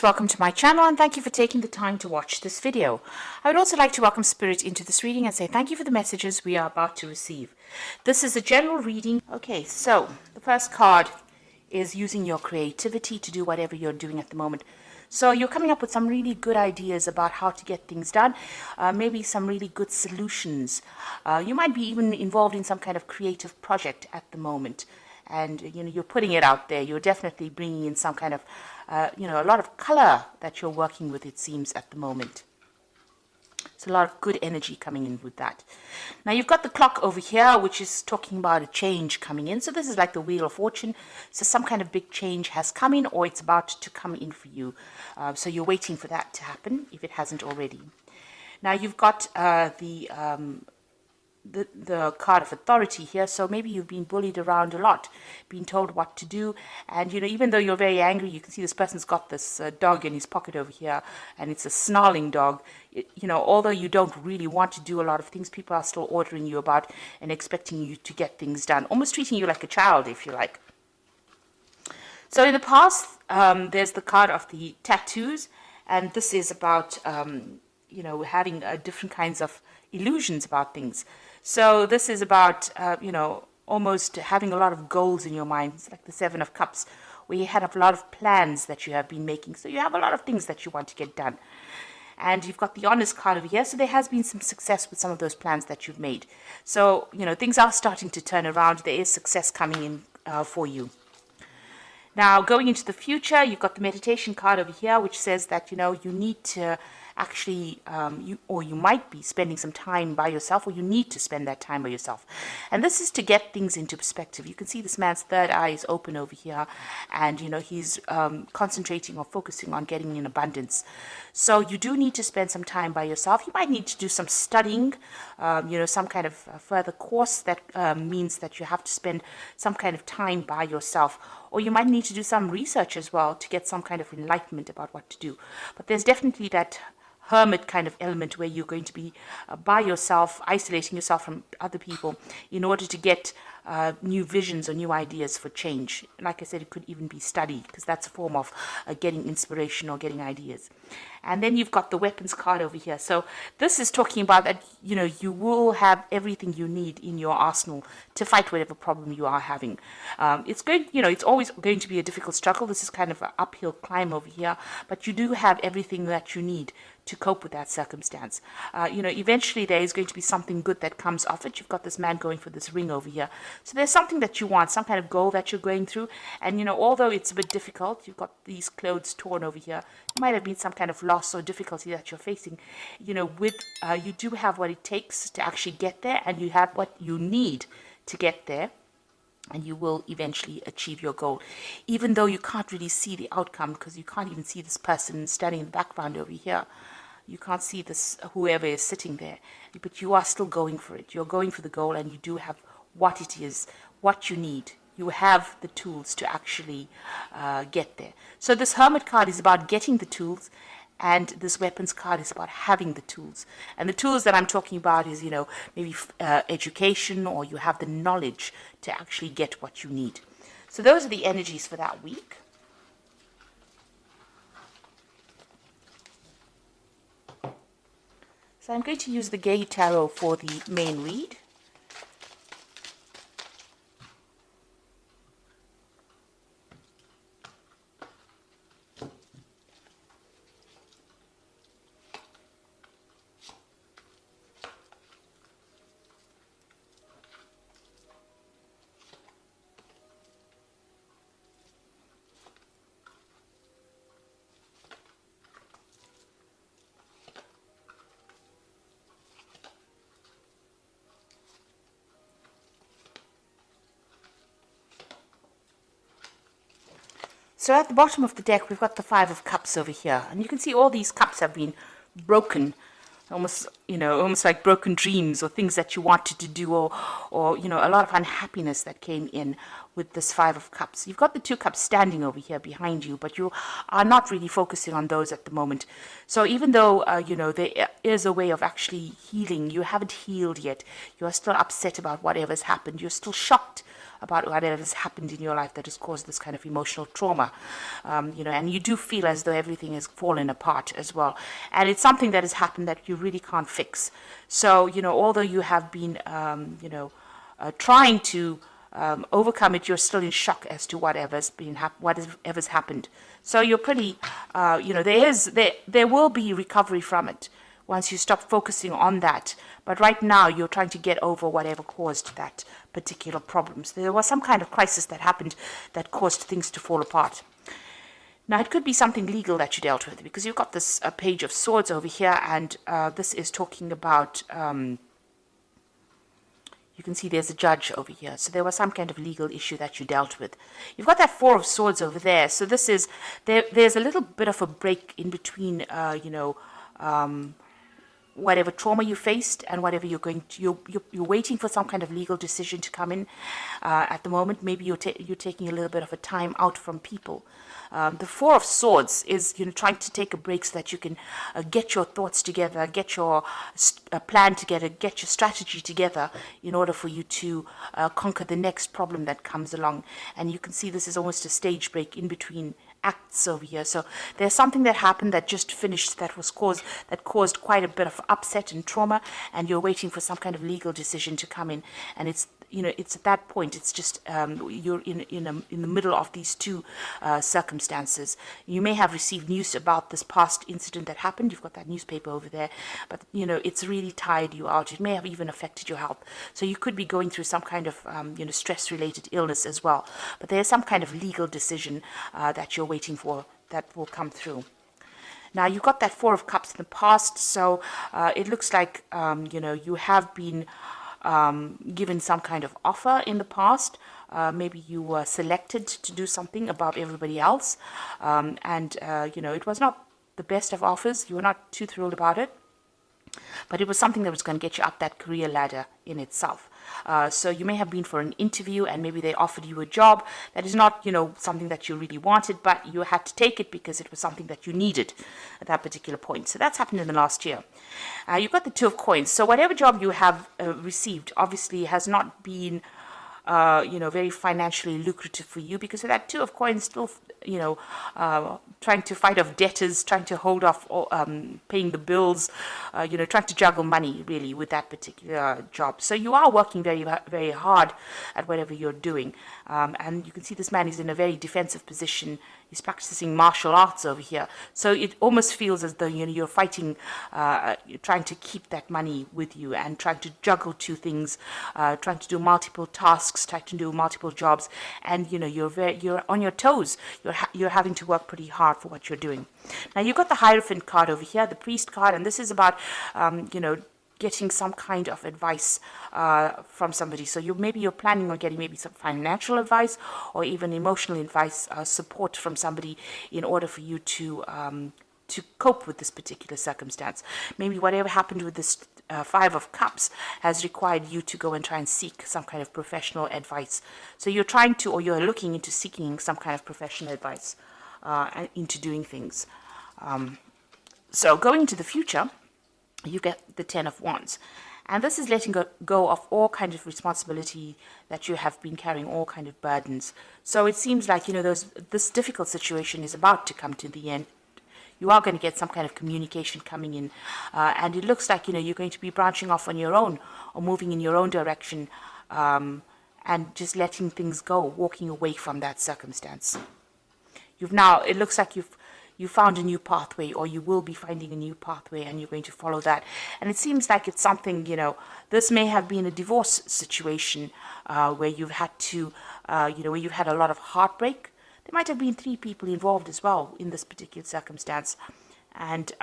welcome to my channel and thank you for taking the time to watch this video. I would also like to welcome Spirit into this reading and say thank you for the messages we are about to receive. This is a general reading. Okay, so the first card is using your creativity to do whatever you're doing at the moment. So you're coming up with some really good ideas about how to get things done, maybe some really good solutions. You might be even involved in some kind of creative project at the moment. And you're putting it out there. You're definitely bringing in some kind of a lot of color that you're working with, it seems, at the moment. It's a lot of good energy coming in with that. Now you've got the clock over here, which is talking about a change coming in. So this is like the Wheel of Fortune. So some kind of big change has come in, or it's about to come in for you. So you're waiting for that to happen if it hasn't already. Now you've got the card of authority here. So maybe you've been bullied around a lot, being told what to do, and even though you're very angry, you can see this person's got this dog in his pocket over here, and it's a snarling dog. Although you don't really want to do a lot of things, people are still ordering you about and expecting you to get things done, almost treating you like a child, if you like. So in the past, there's the card of the tattoos, and this is about having different kinds of illusions about things. So this is about, almost having a lot of goals in your mind. It's like the Seven of Cups, where you had a lot of plans that you have been making. So you have a lot of things that you want to get done. And you've got the Honest card over here. So there has been some success with some of those plans that you've made. So, things are starting to turn around. There is success coming in for you. Now, going into the future, you've got the Meditation card over here, which says that, you need to actually, you might be spending some time by yourself, or you need to spend that time by yourself. And this is to get things into perspective. You can see this man's third eye is open over here, and, he's concentrating or focusing on getting in abundance. So you do need to spend some time by yourself. You might need to do some studying, some kind of further course that means that you have to spend some kind of time by yourself. Or you might need to do some research as well to get some kind of enlightenment about what to do. But there's definitely that hermit kind of element where you're going to be by yourself, isolating yourself from other people in order to get new visions or new ideas for change. Like I said, it could even be study, because that's a form of getting inspiration or getting ideas. And then you've got the Weapons card over here. So this is talking about that, you will have everything you need in your arsenal to fight whatever problem you are having. It's always going to be a difficult struggle. This is kind of an uphill climb over here, but you do have everything that you need to cope with that circumstance. Eventually there is going to be something good that comes off it. You've got this man going for this ring over here. So there's something that you want, some kind of goal that you're going through. And, although it's a bit difficult, you've got these clothes torn over here. It might have been some kind of loss or difficulty that you're facing. You do have what it takes to actually get there, and you have what you need to get there. And you will eventually achieve your goal, even though you can't really see the outcome, because you can't even see this person standing in the background over here. You can't see this, whoever is sitting there, but you are still going for it. You're going for the goal, and you do have what it is, what you need. You have the tools to actually get there. So this Hermit card is about getting the tools, and this Weapons card is about having the tools. And the tools that I'm talking about is, maybe education, or you have the knowledge to actually get what you need. So those are the energies for that week. So I'm going to use the Gay Tarot for the main read. So at the bottom of the deck, we've got the Five of Cups over here. And you can see all these cups have been broken, almost like broken dreams or things that you wanted to do, or a lot of unhappiness that came in with this Five of Cups. You've got the Two Cups standing over here behind you, but you are not really focusing on those at the moment. So even though, there is a way of actually healing, you haven't healed yet. You are still upset about whatever's happened. You're still shocked about whatever has happened in your life that has caused this kind of emotional trauma, and you do feel as though everything has fallen apart as well. And it's something that has happened that you really can't fix. So, although you have been, trying to overcome it, you're still in shock as to whatever's happened. So you're pretty, there will be recovery from it once you stop focusing on that. But right now, you're trying to get over whatever caused that particular problem. So there was some kind of crisis that happened that caused things to fall apart. Now, it could be something legal that you dealt with, because you've got this Page of Swords over here, and this is talking about, you can see there's a judge over here. So there was some kind of legal issue that you dealt with. You've got that Four of Swords over there. So this is, there's a little bit of a break in between, whatever trauma you faced and whatever you're waiting for some kind of legal decision to come in at the moment. Maybe you're taking a little bit of a time out from people. The Four of Swords is trying to take a break so that you can get your thoughts together, get your plan together, get your strategy together in order for you to conquer the next problem that comes along. And you can see this is almost a stage break in between acts over here. So there's something that happened that just finished that caused quite a bit of upset and trauma, and you're waiting for some kind of legal decision to come in. And it's at that point, it's just you're in the middle of these two circumstances. You may have received news about this past incident that happened. You've got that newspaper over there, but it's really tired you out. It may have even affected your health. So you could be going through some kind of stress-related illness as well. But there's some kind of legal decision that you're waiting for that will come through. Now, you've got that Four of Cups in the past, so it looks like you have been given some kind of offer in the past. Maybe you were selected to do something above everybody else, and it was not the best of offers. You were not too thrilled about it, but it was something that was going to get you up that career ladder in itself. So you may have been for an interview, and maybe they offered you a job that is not, something that you really wanted, but you had to take it because it was something that you needed at that particular point. So that's happened in the last year. You've got the Two of Coins. So whatever job you have received obviously has not been very financially lucrative for you, because of that Two of Coins still, trying to fight off debtors, trying to hold off paying the bills, trying to juggle money really with that particular job. So you are working very, very hard at whatever you're doing. And you can see this man is in a very defensive position. He's practicing martial arts over here. So it almost feels as though, you're fighting, you're trying to keep that money with you and trying to juggle two things, trying to do multiple tasks, trying to do multiple jobs. And, you're on your toes. You're having to work pretty hard for what you're doing. Now, you've got the Hierophant card over here, the Priest card, and this is about, getting some kind of advice from somebody. So maybe you're planning on getting maybe some financial advice or even emotional advice, support from somebody in order for you to cope with this particular circumstance. Maybe whatever happened with this Five of Cups has required you to go and try and seek some kind of professional advice. So you're looking into seeking some kind of professional advice into doing things. So going into the future, you get the Ten of Wands. And this is letting go of all kinds of responsibility that you have been carrying, all kind of burdens. So it seems like, this difficult situation is about to come to the end. You are going to get some kind of communication coming in. And it looks like, you're going to be branching off on your own or moving in your own direction, and just letting things go, walking away from that circumstance. It looks like you found a new pathway, or you will be finding a new pathway, and you're going to follow that. And it seems like it's something, this may have been a divorce situation where you've had to, where you've had a lot of heartbreak. There might have been 3 people involved as well in this particular circumstance. And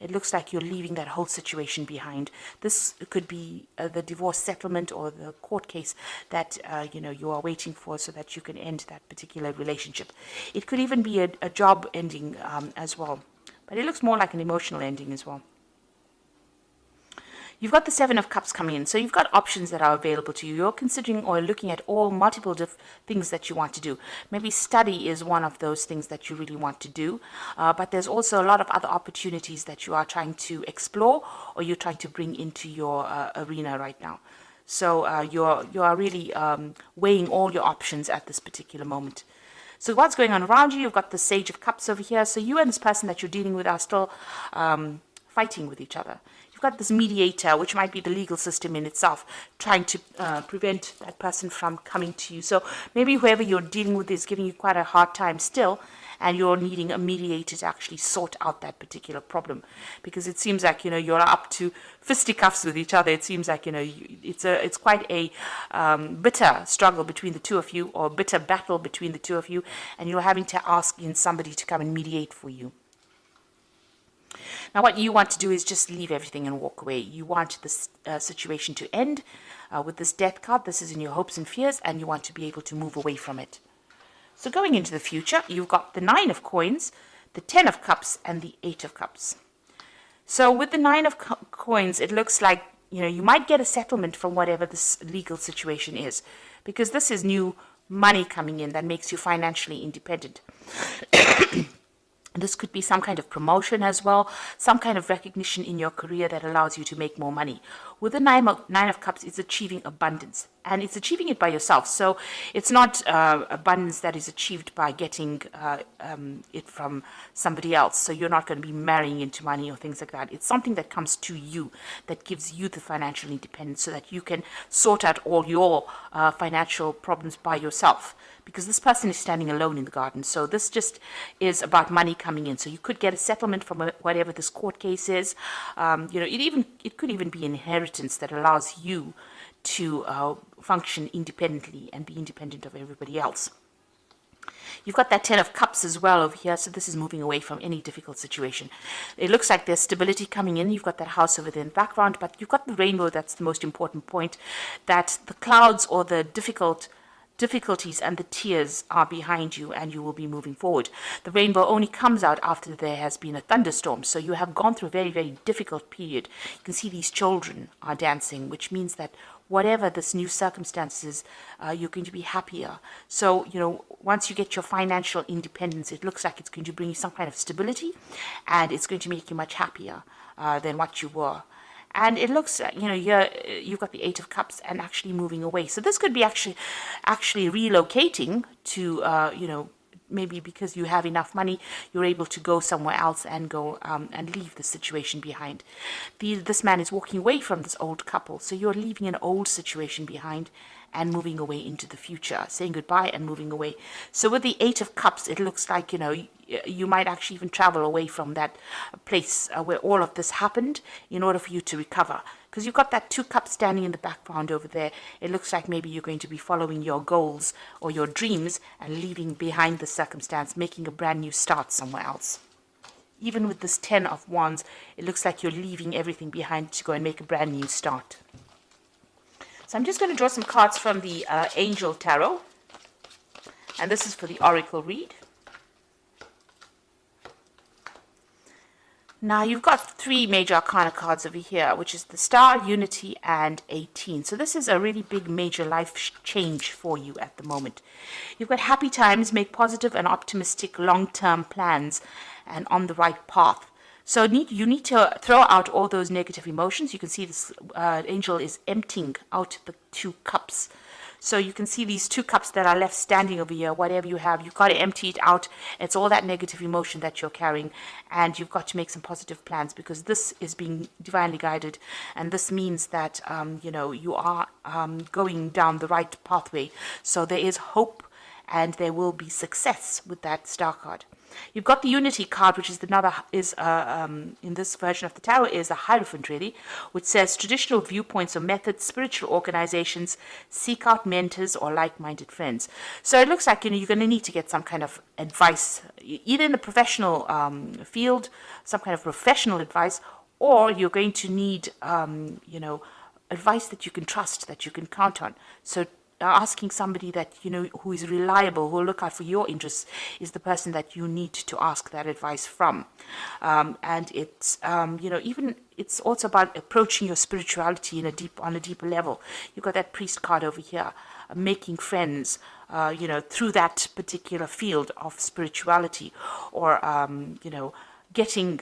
it looks like you're leaving that whole situation behind. This could be the divorce settlement or the court case that, you are waiting for so that you can end that particular relationship. It could even be a job ending as well. But it looks more like an emotional ending as well. You've got the Seven of Cups coming in. So you've got options that are available to you. You're considering or looking at all multiple things that you want to do. Maybe study is one of those things that you really want to do. But there's also a lot of other opportunities that you are trying to explore or you're trying to bring into your arena right now. So you are really weighing all your options at this particular moment. So what's going on around you? You've got the Sage of Cups over here. So you and this person that you're dealing with are still fighting with each other. You've got this mediator, which might be the legal system in itself, trying to prevent that person from coming to you. So maybe whoever you're dealing with is giving you quite a hard time still, and you're needing a mediator to actually sort out that particular problem, because it seems like you're up to fisticuffs with each other. It seems like it's quite a bitter struggle between the two of you, or bitter battle between the two of you, and you're having to ask in somebody to come and mediate for you. Now, what you want to do is just leave everything and walk away. You want this situation to end with this Death card. This is in your hopes and fears, and you want to be able to move away from it. So going into the future, you've got the 9 of Coins, the 10 of Cups, and the 8 of Cups. So with the 9 of Coins, it looks like you might get a settlement from whatever this legal situation is, because this is new money coming in that makes you financially independent. This could be some kind of promotion as well, some kind of recognition in your career that allows you to make more money. With the Nine of Cups, it's achieving abundance, and it's achieving it by yourself. So it's not abundance that is achieved by getting it from somebody else. So you're not going to be marrying into money or things like that. It's something that comes to you, that gives you the financial independence, so that you can sort out all your financial problems by yourself. Because this person is standing alone in the garden. So this just is about money coming in. So you could get a settlement from whatever this court case is. It could even be inheritance that allows you to function independently and be independent of everybody else. You've got that 10 of Cups as well over here, so this is moving away from any difficult situation. It looks like there's stability coming in. You've got that house over there in the background, but you've got the rainbow. That's the most important point, that the clouds or the difficulties and the tears are behind you, and you will be moving forward. The rainbow only comes out after there has been a thunderstorm, so you have gone through a very, very difficult period. You can see these children are dancing, which means that whatever this new circumstances, you're going to be happier. So, once you get your financial independence, it looks like it's going to bring you some kind of stability, and it's going to make you much happier than what you were. And it looks, you've got the 8 of Cups and actually moving away. So this could be actually relocating to, maybe because you have enough money, you're able to go somewhere else and go and leave the situation behind. This man is walking away from this old couple. So you're leaving an old situation behind and moving away into the future, saying goodbye and moving away. So with the 8 of Cups, it looks like, you might actually even travel away from that place where all of this happened in order for you to recover. Because you've got that 2 cups standing in the background over there. It looks like maybe you're going to be following your goals or your dreams and leaving behind the circumstance, making a brand new start somewhere else. Even with this 10 of Wands, it looks like you're leaving everything behind to go and make a brand new start. So I'm just going to draw some cards from the Angel Tarot. And this is for the Oracle read. Now, you've got 3 major arcana cards over here, which is the Star, Unity, and 18. So this is a really big major life change for you at the moment. You've got happy times, make positive and optimistic long-term plans, and on the right path. So you need to throw out all those negative emotions. You can see this angel is emptying out the 2 cups. So you can see these 2 cups that are left standing over here. Whatever you have, you've got to empty it out. It's all that negative emotion that you're carrying, and you've got to make some positive plans, because this is being divinely guided, and this means that you are going down the right pathway. So there is hope, and there will be success with that Star card. You've got the Unity card, which is in this version of the tarot is a Hierophant, really, which says traditional viewpoints or methods, spiritual organizations, seek out mentors or like-minded friends. So it looks like you're going to need to get some kind of advice, either in the professional field, some kind of professional advice, or you're going to need advice that you can trust, that you can count on. So asking somebody that who is reliable, who will look out for your interests, is the person that you need to ask that advice from. And it's even it's also about approaching your spirituality on a deeper level. You've got that Priest card over here, making friends through that particular field of spirituality, or getting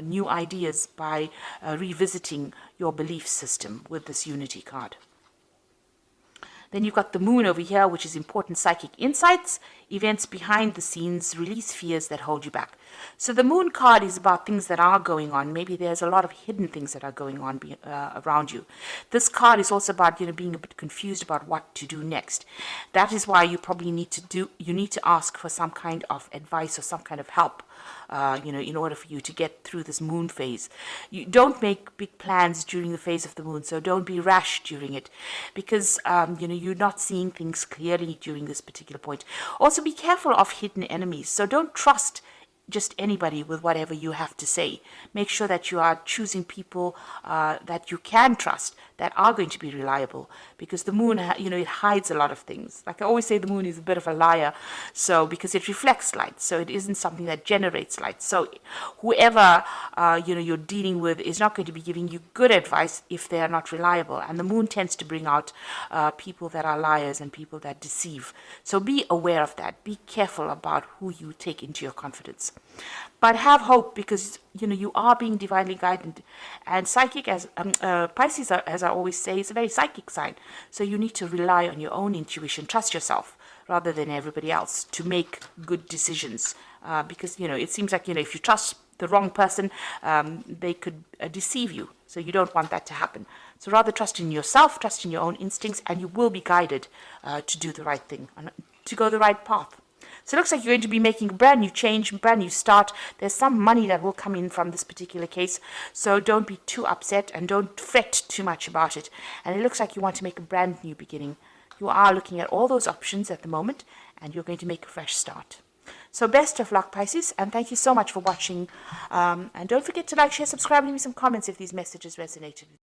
new ideas by revisiting your belief system with this Unity card. Then you've got the Moon over here, which is important psychic insights, events behind the scenes, release fears that hold you back. So the Moon card is about things that are going on. Maybe there's a lot of hidden things that are going on around you. This card is also about, being a bit confused about what to do next. That is why you probably need to ask for some kind of advice or some kind of help, in order for you to get through this Moon phase. You don't make big plans during the phase of the Moon, so don't be rash during it, because you're not seeing things clearly during this particular point. Also, be careful of hidden enemies. So don't trust just anybody with whatever you have to say. Make sure that you are choosing people that you can trust, that are going to be reliable, because the Moon, it hides a lot of things. Like I always say, the Moon is a bit of a liar, so because it reflects light, so it isn't something that generates light. So whoever you're dealing with is not going to be giving you good advice if they are not reliable. And the Moon tends to bring out people that are liars and people that deceive. So be aware of that. Be careful about who you take into your confidence. But have hope, because you are being divinely guided, and psychic, as Pisces, as I always say, is a very psychic sign. So you need to rely on your own intuition, trust yourself rather than everybody else to make good decisions. Because it seems like if you trust the wrong person, they could deceive you. So you don't want that to happen. So rather trust in yourself, trust in your own instincts, and you will be guided to do the right thing, to go the right path. So it looks like you're going to be making a brand new change, brand new start. There's some money that will come in from this particular case. So don't be too upset and don't fret too much about it. And it looks like you want to make a brand new beginning. You are looking at all those options at the moment, and you're going to make a fresh start. So best of luck, Pisces, and thank you so much for watching. And don't forget to like, share, subscribe, and leave me some comments if these messages resonated with you.